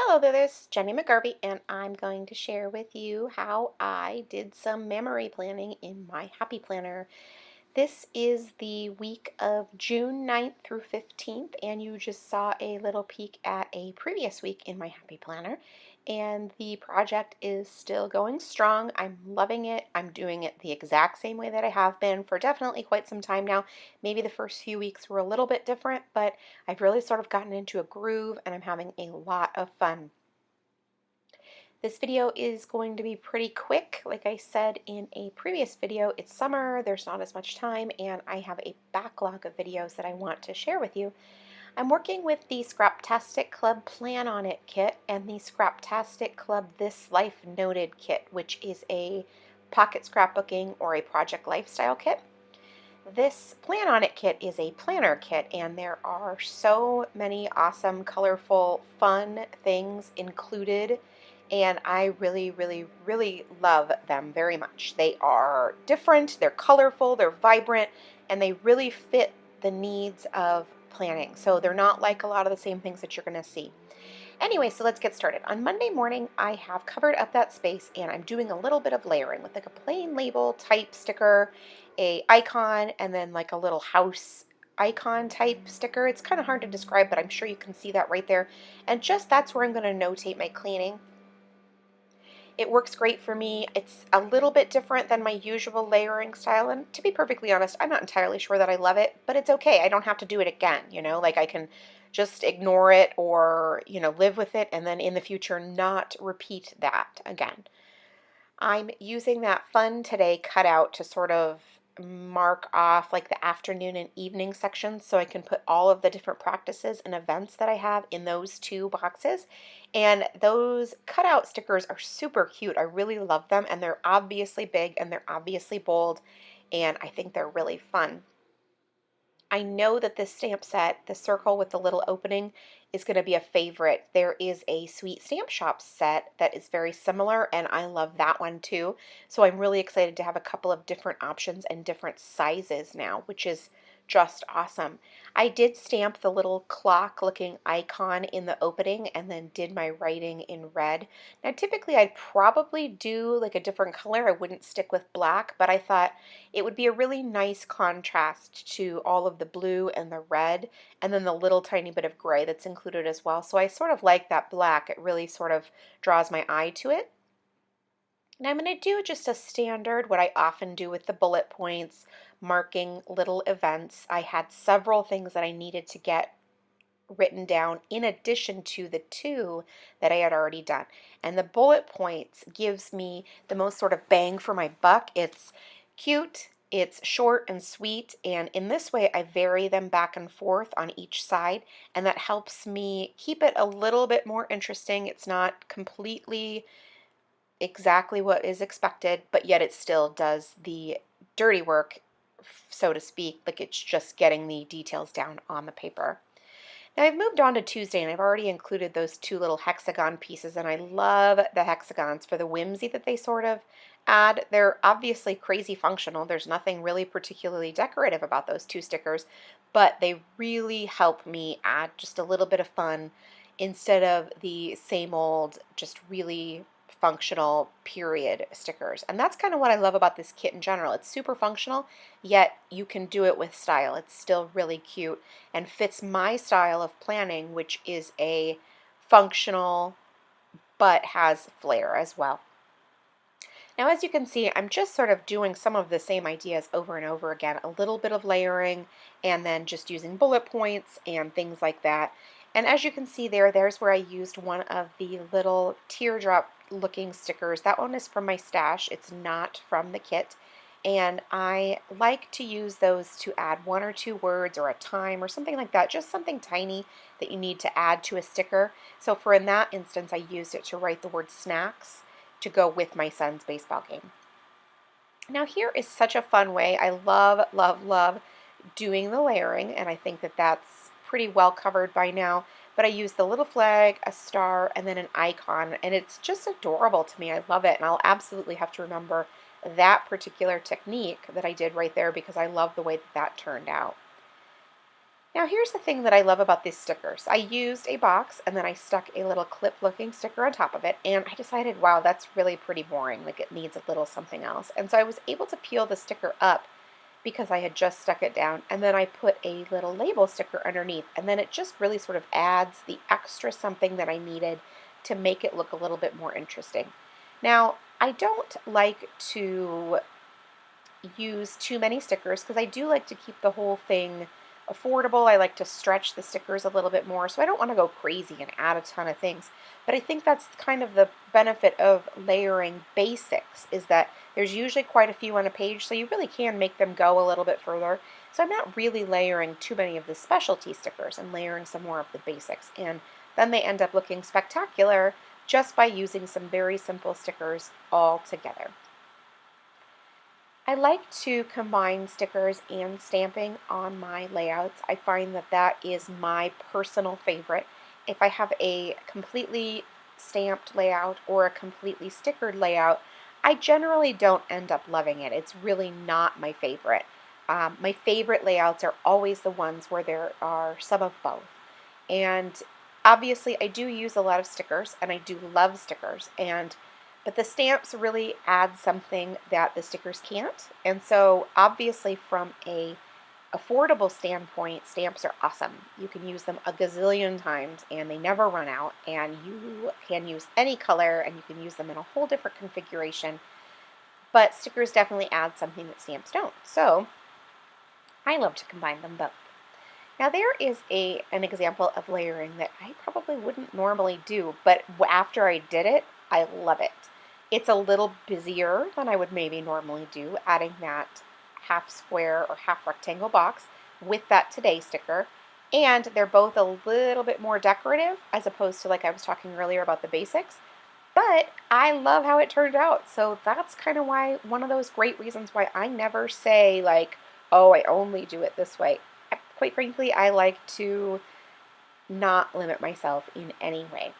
Hello there, this is Jenny McGarvey, and I'm going to share with you how I did some memory planning in my Happy Planner. This is the week of June 9th through 15th, and you just saw a little peek at a previous week in my Happy Planner. And the project is still going strong. I'm loving it. I'm doing it the exact same way that I have been for definitely quite some time now. Maybe the first few weeks were a little bit different, but I've really sort of gotten into a groove and I'm having a lot of fun. This video is going to be pretty quick. Like I said in a previous video, it's summer, there's not as much time, and I have a backlog of videos that I want to share with you. I'm working with the Scraptastic Club Plan On It kit and the Scraptastic Club This Life Noted kit, which is a pocket scrapbooking or a project lifestyle kit. This Plan On It kit is a planner kit, and there are so many awesome, colorful, fun things included, and I really love them very much. They are different, they're colorful, they're vibrant, and they really fit the needs of planning. So they're not like a lot of the same things that you're going to see. Anyway, so let's get started. On Monday morning, I have covered up that space and I'm doing a little bit of layering with like a plain label type sticker, a icon, and then like a little house icon type sticker. It's kind of hard to describe, but I'm sure you can see that right there. And just that's where I'm going to notate my cleaning. It works great for me. It's a little bit different than my usual layering style, and to be perfectly honest, I'm not entirely sure that I love it, but it's okay. I don't have to do it again, like I can just ignore it or, live with it and then in the future not repeat that again. I'm using that Fun Today cutout to sort of mark off like the afternoon and evening sections so I can put all of the different practices and events that I have in those two boxes. And those cutout stickers are super cute. I really love them, and they're obviously big and they're obviously bold, and I think they're really fun. I know that this stamp set, the circle with the little opening, is going to be a favorite. There is a Sweet Stamp Shop set that is very similar, and I love that one too. So I'm really excited to have a couple of different options and different sizes now, which is just awesome. I did stamp the little clock looking icon in the opening and then did my writing in red. Now typically I'd probably do like a different color. I wouldn't stick with black, but I thought it would be a really nice contrast to all of the blue and the red, and then the little tiny bit of gray that's included as well. So I sort of like that black. It really sort of draws my eye to it. And I'm going to do just a standard, what I often do with the bullet points, marking little events. I had several things that I needed to get written down in addition to the two that I had already done. And the bullet points gives me the most sort of bang for my buck. It's cute, it's short and sweet, and in this way I vary them back and forth on each side, and that helps me keep it a little bit more interesting. It's not completely exactly what is expected, but yet it still does the dirty work, so to speak, like it's just getting the details down on the paper. Now I've moved on to Tuesday, and I've already included those two little hexagon pieces, and I love the hexagons for the whimsy that they sort of add. They're obviously crazy functional. There's nothing really particularly decorative about those two stickers, but they really help me add just a little bit of fun instead of the same old, just really functional period stickers. And that's kind of what I love about this kit in general. It's super functional, yet you can do it with style. It's still really cute and fits my style of planning, which is a functional but has flair as well. Now, as you can see, I'm just sort of doing some of the same ideas over and over again, a little bit of layering and then just using bullet points and things like that. And as you can see there's where I used one of the little teardrop looking stickers. That one is from my stash. It's not from the kit. And I like to use those to add one or two words or a time or something like that, just something tiny that you need to add to a sticker. So in that instance, I used it to write the word snacks to go with my son's baseball game. Now here is such a fun way. I love doing the layering, and I think that that's pretty well covered by now, but I use the little flag, a star, and then an icon, and it's just adorable to me. I love it, and I'll absolutely have to remember that particular technique that I did right there because I love the way that turned out. Now here's the thing that I love about these stickers. I used a box and then I stuck a little clip looking sticker on top of it, and I decided, wow, that's really pretty boring. Like it needs a little something else. And so I was able to peel the sticker up because I had just stuck it down, and then I put a little label sticker underneath, and then it just really sort of adds the extra something that I needed to make it look a little bit more interesting. Now, I don't like to use too many stickers because I do like to keep the whole thing affordable. I like to stretch the stickers a little bit more, so I don't want to go crazy and add a ton of things. But I think that's kind of the benefit of layering basics, is that there's usually quite a few on a page, so you really can make them go a little bit further. So I'm not really layering too many of the specialty stickers and layering some more of the basics. And then they end up looking spectacular just by using some very simple stickers all together. I like to combine stickers and stamping on my layouts. I find that that is my personal favorite. If I have a completely stamped layout or a completely stickered layout, I generally don't end up loving it. It's really not my favorite. My favorite layouts are always the ones where there are some of both. And obviously I do use a lot of stickers and I do love stickers, but the stamps really add something that the stickers can't. And so obviously from a affordable standpoint, stamps are awesome. You can use them a gazillion times and they never run out, and you can use any color and you can use them in a whole different configuration. But stickers definitely add something that stamps don't. So I love to combine them both. Now there is an example of layering that I probably wouldn't normally do, but after I did it, I love it. It's a little busier than I would maybe normally do, adding that half square or half rectangle box with that today sticker. And they're both a little bit more decorative as opposed to, like I was talking earlier about the basics. But I love how it turned out. So that's kind of why, one of those great reasons why I never say like, oh, I only do it this way. Quite frankly, I like to not limit myself in any way.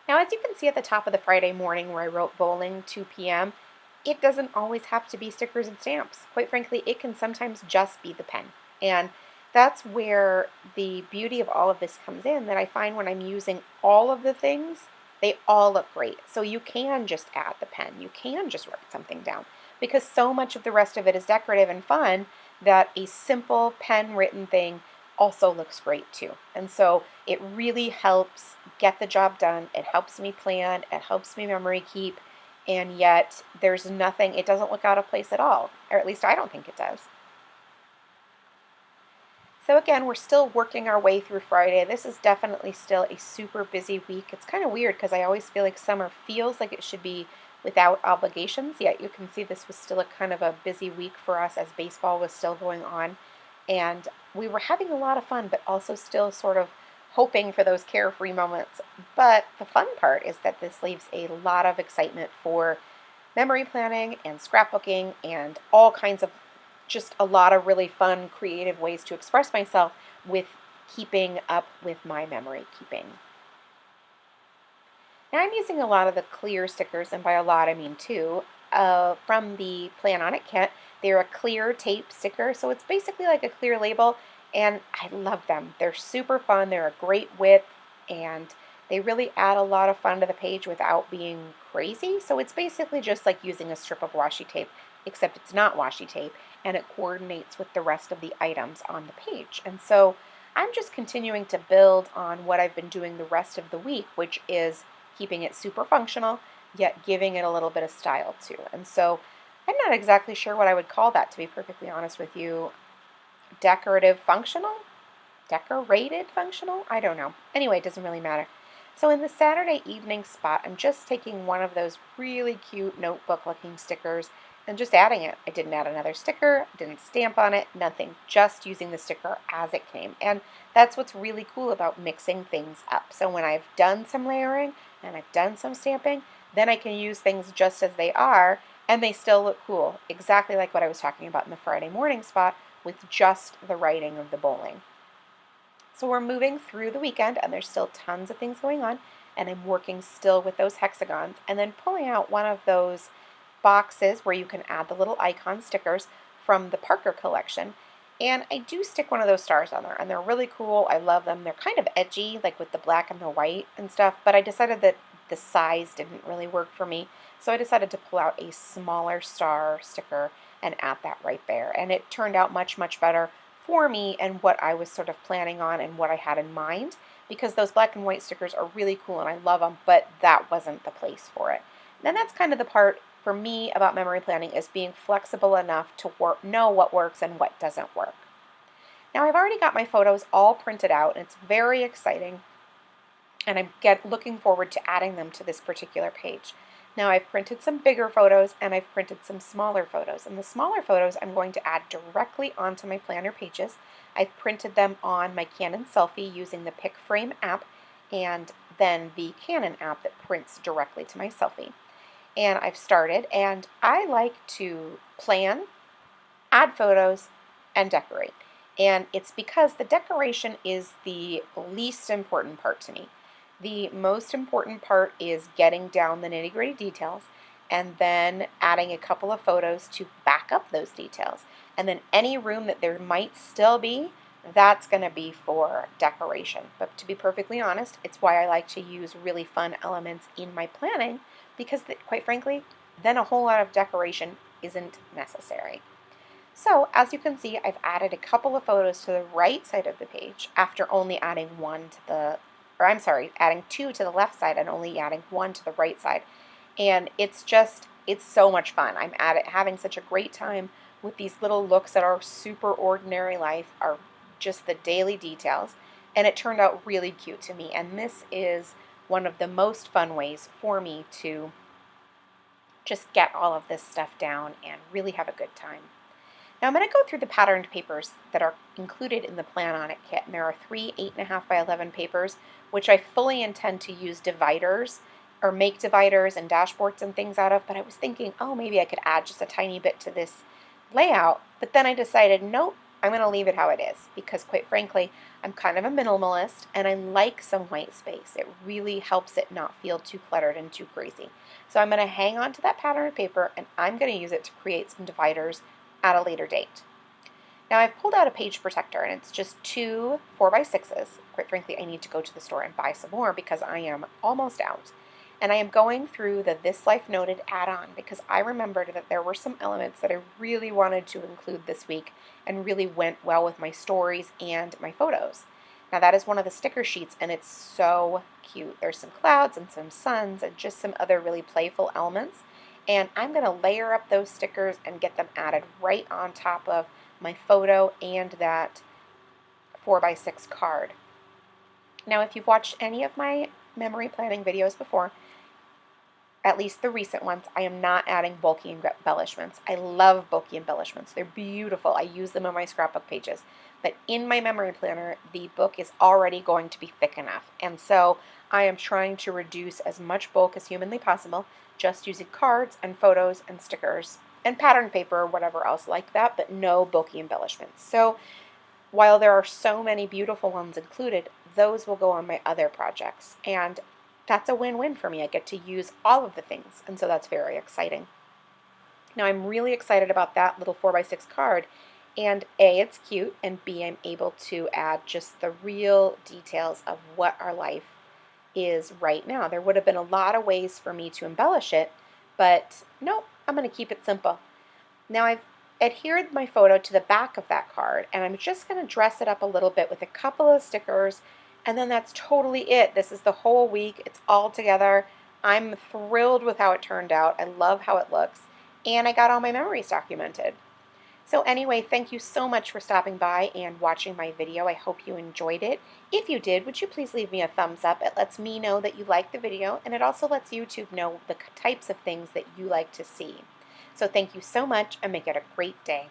Now, as you can see at the top of the Friday morning where I wrote bowling 2 p.m., it doesn't always have to be stickers and stamps. Quite frankly, it can sometimes just be the pen. And that's where the beauty of all of this comes in, that I find when I'm using all of the things, they all look great. So you can just add the pen. You can just write something down, because so much of the rest of it is decorative and fun that a simple pen written thing also looks great too. And so it really helps get the job done. It helps me plan, it helps me memory keep, and yet there's nothing, it doesn't look out of place at all, or at least I don't think it does. So again, we're still working our way through Friday. This is definitely still a super busy week. It's kind of weird because I always feel like summer feels like it should be without obligations, yet you can see this was still a kind of a busy week for us as baseball was still going on. And we were having a lot of fun, but also still sort of hoping for those carefree moments. But the fun part is that this leaves a lot of excitement for memory planning and scrapbooking and all kinds of, just a lot of really fun, creative ways to express myself with keeping up with my memory keeping. Now I'm using a lot of the clear stickers, and by a lot I mean two, from the Plan On It kit. They're a clear tape sticker, so it's basically like a clear label, and I love them. They're super fun, they're a great width, and they really add a lot of fun to the page without being crazy. So it's basically just like using a strip of washi tape, except it's not washi tape, and it coordinates with the rest of the items on the page. And so I'm just continuing to build on what I've been doing the rest of the week, which is keeping it super functional, yet giving it a little bit of style too. And so I'm not exactly sure what I would call that, to be perfectly honest with you. Decorative functional? Decorated functional? I don't know. Anyway, it doesn't really matter. So in the Saturday evening spot, I'm just taking one of those really cute notebook looking stickers and just adding it. I didn't add another sticker, didn't stamp on it, nothing, just using the sticker as it came. And that's what's really cool about mixing things up. So when I've done some layering and I've done some stamping, then I can use things just as they are and they still look cool. Exactly like what I was talking about in the Friday morning spot with just the writing of the bowling. So we're moving through the weekend and there's still tons of things going on, and I'm working still with those hexagons and then pulling out one of those boxes where you can add the little icon stickers from the Parker collection. And I do stick one of those stars on there, and they're really cool. I love them. They're kind of edgy, like with the black and the white and stuff, but I decided that the size didn't really work for me. So I decided to pull out a smaller star sticker and add that right there. And it turned out much, much better for me and what I was sort of planning on and what I had in mind, because those black and white stickers are really cool and I love them, but that wasn't the place for it. Then that's kind of the part for me about memory planning, is being flexible enough to know what works and what doesn't work. Now I've already got my photos all printed out and it's very exciting, and I'm looking forward to adding them to this particular page. Now I've printed some bigger photos and I've printed some smaller photos, and the smaller photos I'm going to add directly onto my planner pages. I've printed them on my Canon Selfie using the Pick Frame app and then the Canon app that prints directly to my Selfie. And I've started, and I like to plan, add photos, and decorate. And it's because the decoration is the least important part to me. The most important part is getting down the nitty-gritty details and then adding a couple of photos to back up those details. And then any room that there might still be, that's going to be for decoration. But to be perfectly honest, it's why I like to use really fun elements in my planning, because quite frankly, then a whole lot of decoration isn't necessary. So as you can see, I've added a couple of photos to the right side of the page after only adding adding two to the left side and only adding one to the right side. And it's so much fun. I'm having such a great time with these little looks at our super ordinary life, our just the daily details, and it turned out really cute to me. And this is one of the most fun ways for me to just get all of this stuff down and really have a good time. Now I'm going to go through the patterned papers that are included in the Plan On It kit, and there are 3 8.5 by 11 papers, which I fully intend to use dividers or make dividers and dashboards and things out of, but I was thinking, oh, maybe I could add just a tiny bit to this layout, but then I decided, nope, I'm going to leave it how it is, because quite frankly, I'm kind of a minimalist and I like some white space. It really helps it not feel too cluttered and too crazy. So I'm going to hang on to that patterned paper and I'm going to use it to create some dividers at a later date. Now I've pulled out a page protector and it's just 2 4x6s. Quite frankly, I need to go to the store and buy some more because I am almost out. And I am going through the This Life Noted add-on because I remembered that there were some elements that I really wanted to include this week and really went well with my stories and my photos. Now that is one of the sticker sheets and it's so cute. There's some clouds and some suns and just some other really playful elements. And I'm going to layer up those stickers and get them added right on top of my photo and that 4x6 card. Now, if you've watched any of my memory planning videos before, at least the recent ones, I am not adding bulky embellishments. I love bulky embellishments. They're beautiful. I use them on my scrapbook pages. But in my memory planner, the book is already going to be thick enough. And so I am trying to reduce as much bulk as humanly possible, just using cards and photos and stickers and pattern paper or whatever else like that, but no bulky embellishments. So while there are so many beautiful ones included, those will go on my other projects. And that's a win-win for me. I get to use all of the things, and so that's very exciting. Now I'm really excited about that little 4x6 card, and A, it's cute, and B, I'm able to add just the real details of what our life is right now. There would have been a lot of ways for me to embellish it, but nope, I'm going to keep it simple. Now I've adhered my photo to the back of that card, and I'm just going to dress it up a little bit with a couple of stickers, and then that's totally it. This is the whole week. It's all together. I'm thrilled with how it turned out. I love how it looks, and I got all my memories documented. So anyway, thank you so much for stopping by and watching my video. I hope you enjoyed it. If you did, would you please leave me a thumbs up? It lets me know that you liked the video, and it also lets YouTube know the types of things that you like to see. So thank you so much, and make it a great day.